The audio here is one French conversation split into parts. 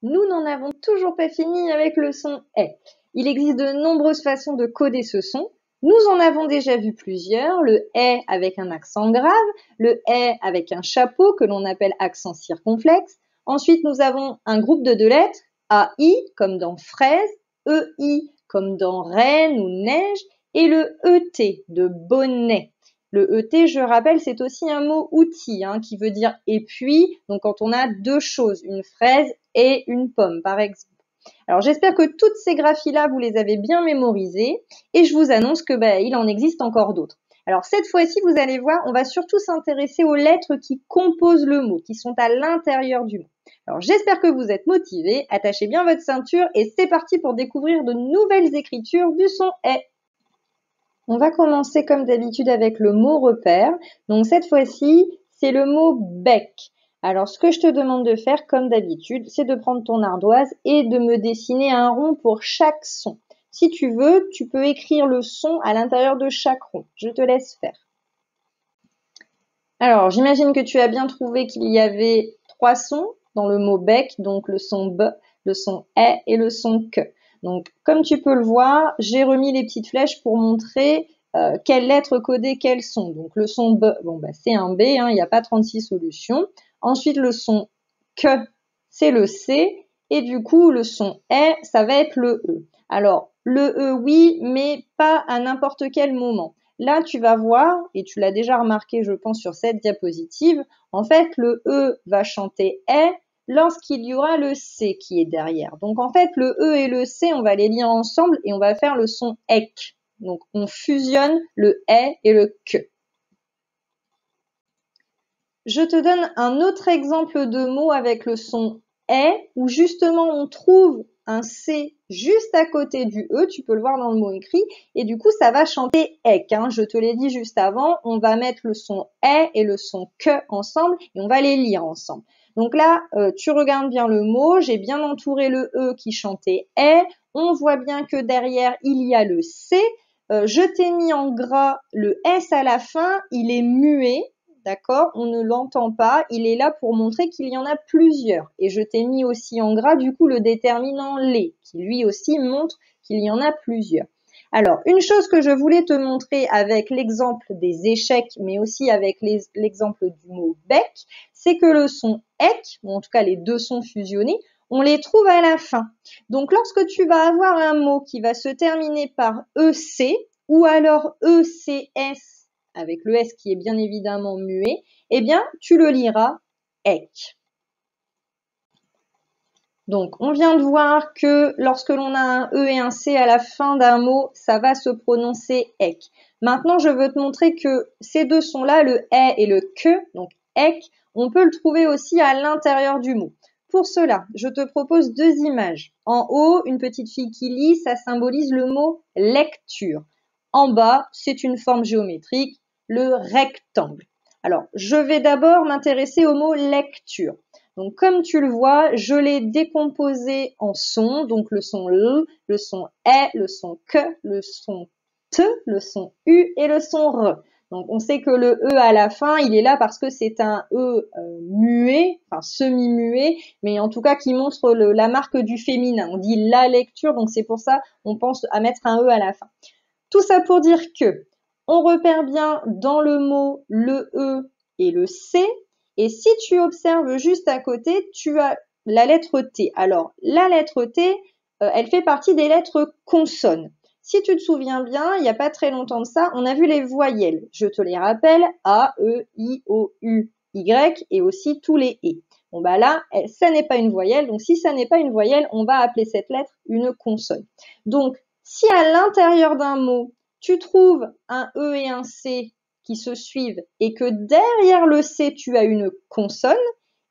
Nous n'en avons toujours pas fini avec le son « est ». Il existe de nombreuses façons de coder ce son. Nous en avons déjà vu plusieurs, le « est » avec un accent grave, le « est » avec un chapeau que l'on appelle accent circonflexe. Ensuite, nous avons un groupe de 2 lettres, AI comme dans fraise, EI comme dans reine ou neige, et le ET de bonnet. Le ET, je rappelle, c'est aussi un mot outil qui veut dire et puis, donc quand on a 2 choses, une fraise et une pomme par exemple. Alors j'espère que toutes ces graphies-là, vous les avez bien mémorisées et je vous annonce que il en existe encore d'autres. Alors cette fois-ci, vous allez voir, on va surtout s'intéresser aux lettres qui composent le mot, qui sont à l'intérieur du mot. Alors j'espère que vous êtes motivés, attachez bien votre ceinture et c'est parti pour découvrir de nouvelles écritures du son « est ». On va commencer comme d'habitude avec le mot repère. Donc cette fois-ci, c'est le mot bec. Alors ce que je te demande de faire comme d'habitude, c'est de prendre ton ardoise et de me dessiner un rond pour chaque son. Si tu veux, tu peux écrire le son à l'intérieur de chaque rond. Je te laisse faire. Alors j'imagine que tu as bien trouvé qu'il y avait 3 sons dans le mot bec, donc le son B, le son E et le son Q. Donc, comme tu peux le voir, j'ai remis les petites flèches pour montrer quelles lettres coder quels sons. Donc, le son B, c'est un B, il n'y a pas 36 solutions. Ensuite, le son Q, c'est le C. Et du coup, le son E, ça va être le E. Alors, le E, oui, mais pas à n'importe quel moment. Là, tu vas voir, et tu l'as déjà remarqué, je pense, sur cette diapositive, en fait, le E va chanter E, lorsqu'il y aura le C qui est derrière. Donc en fait, le E et le C, on va les lire ensemble et on va faire le son EK. Donc on fusionne le E et le Q. Je te donne un autre exemple de mot avec le son E, où justement on trouve un C juste à côté du E, tu peux le voir dans le mot écrit, et du coup ça va chanter EK. Je te l'ai dit juste avant, on va mettre le son E et le son Q ensemble, et on va les lire ensemble. Donc là, tu regardes bien le mot, j'ai bien entouré le E qui chantait E, on voit bien que derrière il y a le C, je t'ai mis en gras le S à la fin, il est muet, d'accord, on ne l'entend pas, il est là pour montrer qu'il y en a plusieurs. Et je t'ai mis aussi en gras du coup le déterminant les, qui lui aussi montre qu'il y en a plusieurs. Alors, une chose que je voulais te montrer avec l'exemple des échecs, mais aussi avec l'exemple du mot bec, c'est que le son ek, ou en tout cas les 2 sons fusionnés, on les trouve à la fin. Donc, lorsque tu vas avoir un mot qui va se terminer par EC, ou alors ECS, avec le S qui est bien évidemment muet, eh bien, tu le liras ek. Donc, on vient de voir que lorsque l'on a un E et un C à la fin d'un mot, ça va se prononcer ek. Maintenant, je veux te montrer que ces 2 sons-là, le E et le Q, donc ek, on peut le trouver aussi à l'intérieur du mot. Pour cela, je te propose 2 images. En haut, une petite fille qui lit, ça symbolise le mot lecture. En bas, c'est une forme géométrique, le rectangle. Alors, je vais d'abord m'intéresser au mot lecture. Donc, comme tu le vois, je l'ai décomposé en sons, donc le son L, le son E, le son Q, le son T, le son U et le son R. Donc, on sait que le E à la fin, il est là parce que c'est un E muet, enfin semi-muet, mais en tout cas qui montre la marque du féminin. On dit la lecture, donc c'est pour ça on pense à mettre un E à la fin. Tout ça pour dire que on repère bien dans le mot le E et le C. Et si tu observes juste à côté, tu as la lettre T. Alors, la lettre T, elle fait partie des lettres consonnes. Si tu te souviens bien, il n'y a pas très longtemps de ça, on a vu les voyelles. Je te les rappelle, A, E, I, O, U, Y et aussi tous les E. Bon là, ça n'est pas une voyelle. Donc, si ça n'est pas une voyelle, on va appeler cette lettre une consonne. Donc, si à l'intérieur d'un mot, tu trouves un E et un C qui se suivent et que derrière le C, tu as une consonne,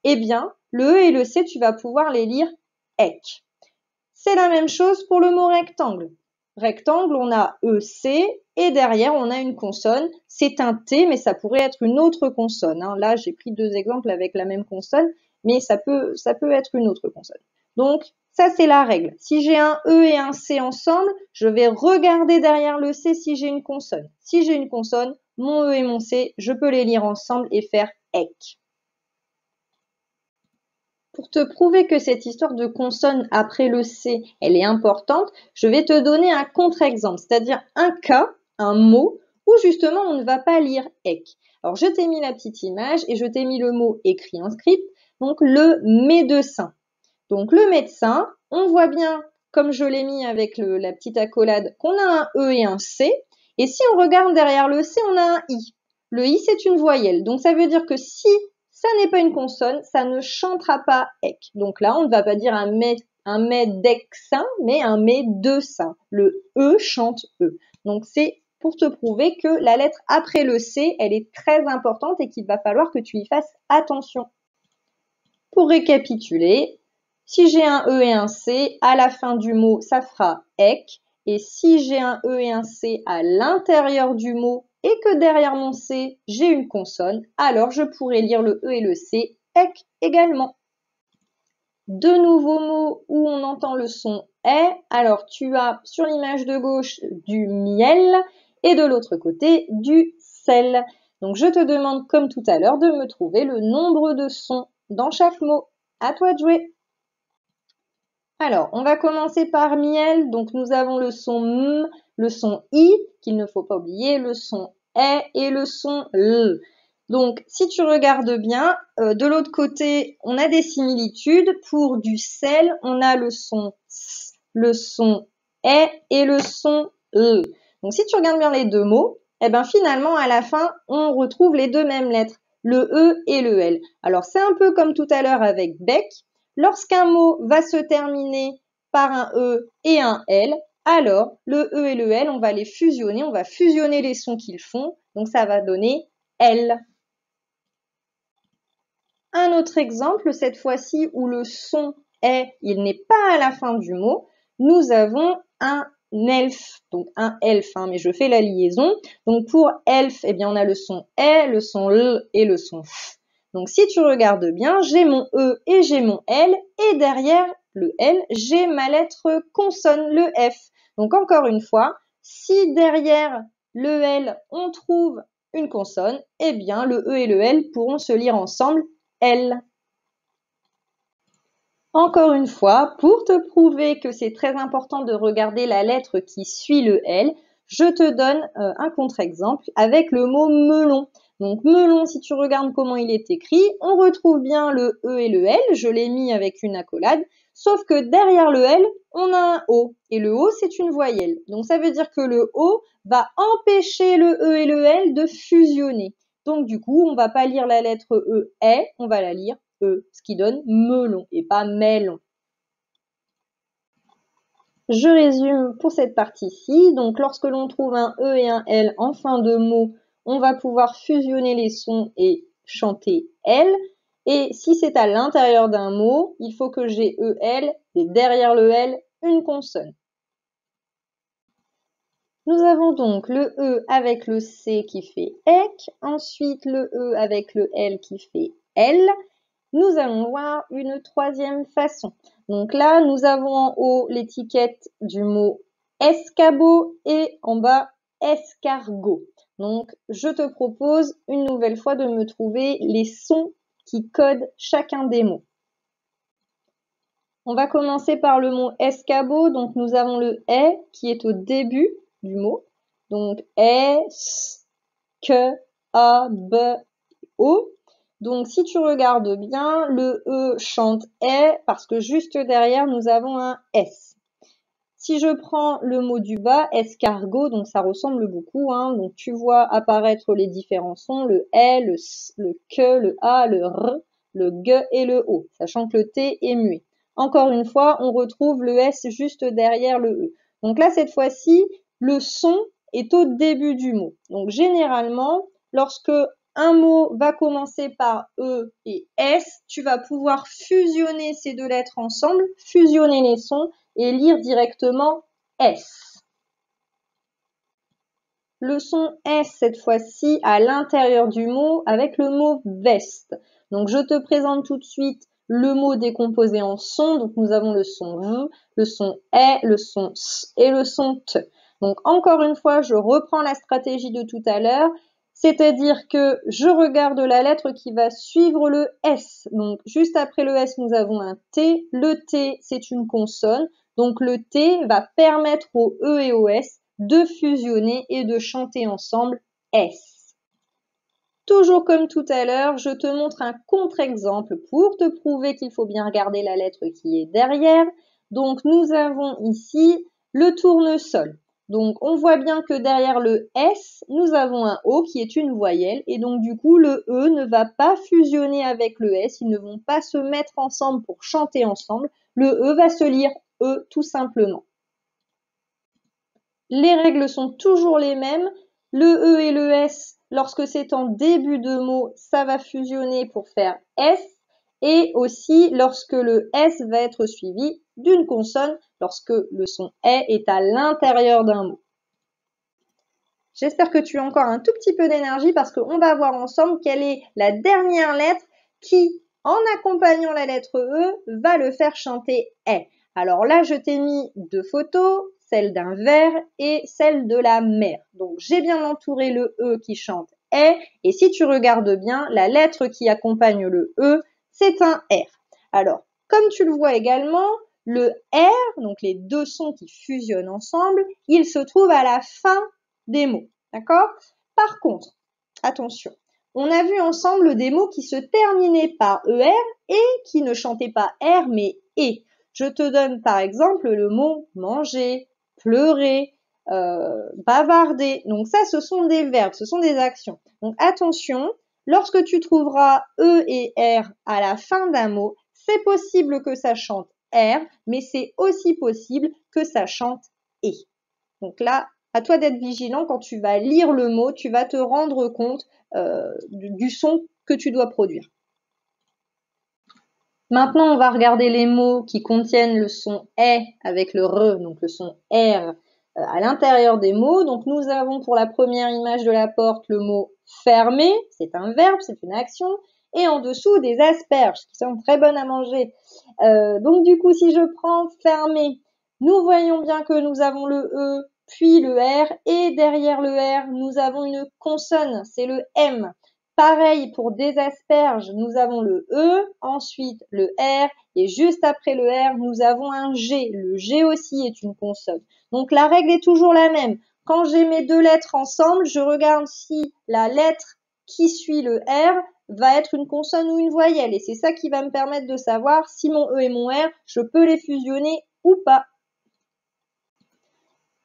eh bien, le E et le C, tu vas pouvoir les lire EK. C'est la même chose pour le mot rectangle. Rectangle, on a EC et derrière, on a une consonne. C'est un T, mais ça pourrait être une autre consonne. Là, j'ai pris 2 exemples avec la même consonne, mais ça peut être une autre consonne. Donc, ça, c'est la règle. Si j'ai un E et un C ensemble, je vais regarder derrière le C si j'ai une consonne. Si j'ai une consonne, mon E et mon C, je peux les lire ensemble et faire EK. Pour te prouver que cette histoire de consonne après le C, elle est importante, je vais te donner un contre-exemple, c'est-à-dire un cas, un mot, où justement on ne va pas lire ek. Alors je t'ai mis la petite image et je t'ai mis le mot écrit en script, donc le médecin. Donc le médecin, on voit bien, comme je l'ai mis avec la petite accolade, qu'on a un E et un C. Et si on regarde derrière le C, on a un I. Le I, c'est une voyelle. Donc ça veut dire que si ça n'est pas une consonne, ça ne chantera pas ek. Donc là, on ne va pas dire un médecin, mais un médecin. Le E chante E. Donc c'est pour te prouver que la lettre après le C, elle est très importante et qu'il va falloir que tu y fasses attention. Pour récapituler, si j'ai un E et un C, à la fin du mot, ça fera ek. Et si j'ai un E et un C à l'intérieur du mot et que derrière mon C, j'ai une consonne, alors je pourrais lire le E et le C ek également. De nouveaux mots où on entend le son est. Alors tu as sur l'image de gauche du miel et de l'autre côté du sel. Donc je te demande comme tout à l'heure de me trouver le nombre de sons dans chaque mot. À toi de jouer. Alors, on va commencer par miel. Donc, nous avons le son M, le son I, qu'il ne faut pas oublier, le son E et le son L. Donc, si tu regardes bien, de l'autre côté, on a des similitudes. Pour du sel, on a le son S, le son E et le son L. Donc, si tu regardes bien les deux mots, eh ben, finalement, à la fin, on retrouve les deux mêmes lettres, le E et le L. Alors, c'est un peu comme tout à l'heure avec bec. Lorsqu'un mot va se terminer par un E et un L, alors le E et le L, on va les fusionner, on va fusionner les sons qu'ils font, donc ça va donner L. Un autre exemple, cette fois-ci où le son est, il n'est pas à la fin du mot, nous avons un elf, donc un elf, hein, mais je fais la liaison. Donc pour elf, eh bien on a le son E, le son L et le son F. Donc si tu regardes bien, j'ai mon E et j'ai mon L, et derrière le L, j'ai ma lettre consonne, le F. Donc encore une fois, si derrière le L, on trouve une consonne, eh bien le E et le L pourront se lire ensemble, L. Encore une fois, pour te prouver que c'est très important de regarder la lettre qui suit le L, je te donne un contre-exemple avec le mot melon. Donc melon, si tu regardes comment il est écrit, on retrouve bien le E et le L, je l'ai mis avec une accolade, sauf que derrière le L, on a un O, et le O c'est une voyelle. Donc ça veut dire que le O va empêcher le E et le L de fusionner. Donc du coup, on ne va pas lire la lettre E, on va la lire E, ce qui donne melon et pas melon. Je résume pour cette partie-ci. Donc, lorsque l'on trouve un E et un L en fin de mot, on va pouvoir fusionner les sons et chanter L. Et si c'est à l'intérieur d'un mot, il faut que j'ai E, L et derrière le L, une consonne. Nous avons donc le E avec le C qui fait EK, ensuite le E avec le L qui fait L. Nous allons voir une troisième façon. Donc là, nous avons en haut l'étiquette du mot escabeau et en bas escargot. Donc, je te propose une nouvelle fois de me trouver les sons qui codent chacun des mots. On va commencer par le mot escabeau. Donc, nous avons le E qui est au début du mot. Donc, S, K, A, B, O. Donc, si tu regardes bien, le E chante E parce que juste derrière, nous avons un S. Si je prends le mot du bas, escargot, donc ça ressemble beaucoup, hein, donc tu vois apparaître les différents sons, le E, le S, le K, le A, le R, le G et le O, sachant que le T est muet. Encore une fois, on retrouve le S juste derrière le E. Donc là, cette fois-ci, le son est au début du mot. Donc généralement, lorsque un mot va commencer par E et S, tu vas pouvoir fusionner ces deux lettres ensemble, fusionner les sons et lire directement S. Le son S, cette fois-ci, à l'intérieur du mot avec le mot veste. Donc, je te présente tout de suite le mot décomposé en sons. Donc, nous avons le son V, le son E, le son S et le son T. Donc, encore une fois, je reprends la stratégie de tout à l'heure. C'est-à-dire que je regarde la lettre qui va suivre le S. Donc, juste après le S, nous avons un T. Le T, c'est une consonne. Donc, le T va permettre au E et au S de fusionner et de chanter ensemble S. Toujours comme tout à l'heure, je te montre un contre-exemple pour te prouver qu'il faut bien regarder la lettre qui est derrière. Donc, nous avons ici le tournesol. Donc, on voit bien que derrière le S, nous avons un O qui est une voyelle. Et donc, du coup, le E ne va pas fusionner avec le S. Ils ne vont pas se mettre ensemble pour chanter ensemble. Le E va se lire E tout simplement. Les règles sont toujours les mêmes. Le E et le S, lorsque c'est en début de mot, ça va fusionner pour faire S. Et aussi lorsque le S va être suivi d'une consonne, lorsque le son est à l'intérieur d'un mot. J'espère que tu as encore un tout petit peu d'énergie parce qu'on va voir ensemble quelle est la dernière lettre qui, en accompagnant la lettre E, va le faire chanter est. Alors là, je t'ai mis deux photos, celle d'un verre et celle de la mer. Donc j'ai bien entouré le E qui chante est et si tu regardes bien, la lettre qui accompagne le E, c'est un R. Alors, comme tu le vois également, le R, donc les deux sons qui fusionnent ensemble, ils se trouvent à la fin des mots, d'accord? Par contre, attention, on a vu ensemble des mots qui se terminaient par ER et qui ne chantaient pas R mais E. Je te donne par exemple le mot manger, pleurer, bavarder. Donc ça, ce sont des verbes, ce sont des actions. Donc attention, lorsque tu trouveras E et R à la fin d'un mot, c'est possible que ça chante R, mais c'est aussi possible que ça chante E. Donc là, à toi d'être vigilant quand tu vas lire le mot, tu vas te rendre compte du son que tu dois produire. Maintenant, on va regarder les mots qui contiennent le son est avec le re, donc le son R à l'intérieur des mots. Donc nous avons pour la première image de la porte le mot fermer, c'est un verbe, c'est une action, et en dessous des asperges qui sont très bonnes à manger. Donc du coup, si je prends fermer, nous voyons bien que nous avons le E, puis le R, et derrière le R, nous avons une consonne, c'est le M. Pareil pour des asperges, nous avons le E, ensuite le R, et juste après le R, nous avons un G. Le G aussi est une consonne. Donc la règle est toujours la même. Quand j'ai mes deux lettres ensemble, je regarde si la lettre qui suit le R va être une consonne ou une voyelle. Et c'est ça qui va me permettre de savoir si mon E et mon R, je peux les fusionner ou pas.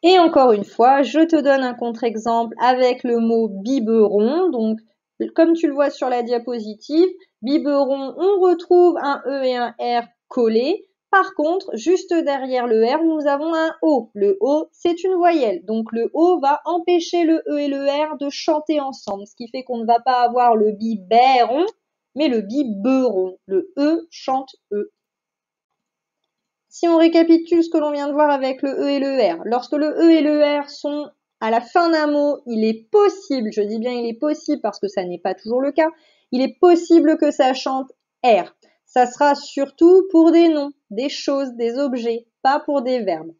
Et encore une fois, je te donne un contre-exemple avec le mot biberon. Donc, comme tu le vois sur la diapositive, biberon, on retrouve un E et un R collés. Par contre, juste derrière le R, nous avons un O. Le O, c'est une voyelle. Donc, le O va empêcher le E et le R de chanter ensemble, ce qui fait qu'on ne va pas avoir le biberon, mais le biberon. Le E chante E. Si on récapitule ce que l'on vient de voir avec le E et le R, lorsque le E et le R sont à la fin d'un mot, il est possible, je dis bien il est possible parce que ça n'est pas toujours le cas, il est possible que ça chante R. Ça sera surtout pour des noms, des choses, des objets, pas pour des verbes.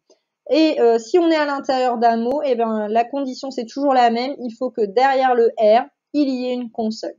Et si on est à l'intérieur d'un mot, eh ben, la condition c'est toujours la même, il faut que derrière le R, il y ait une consonne.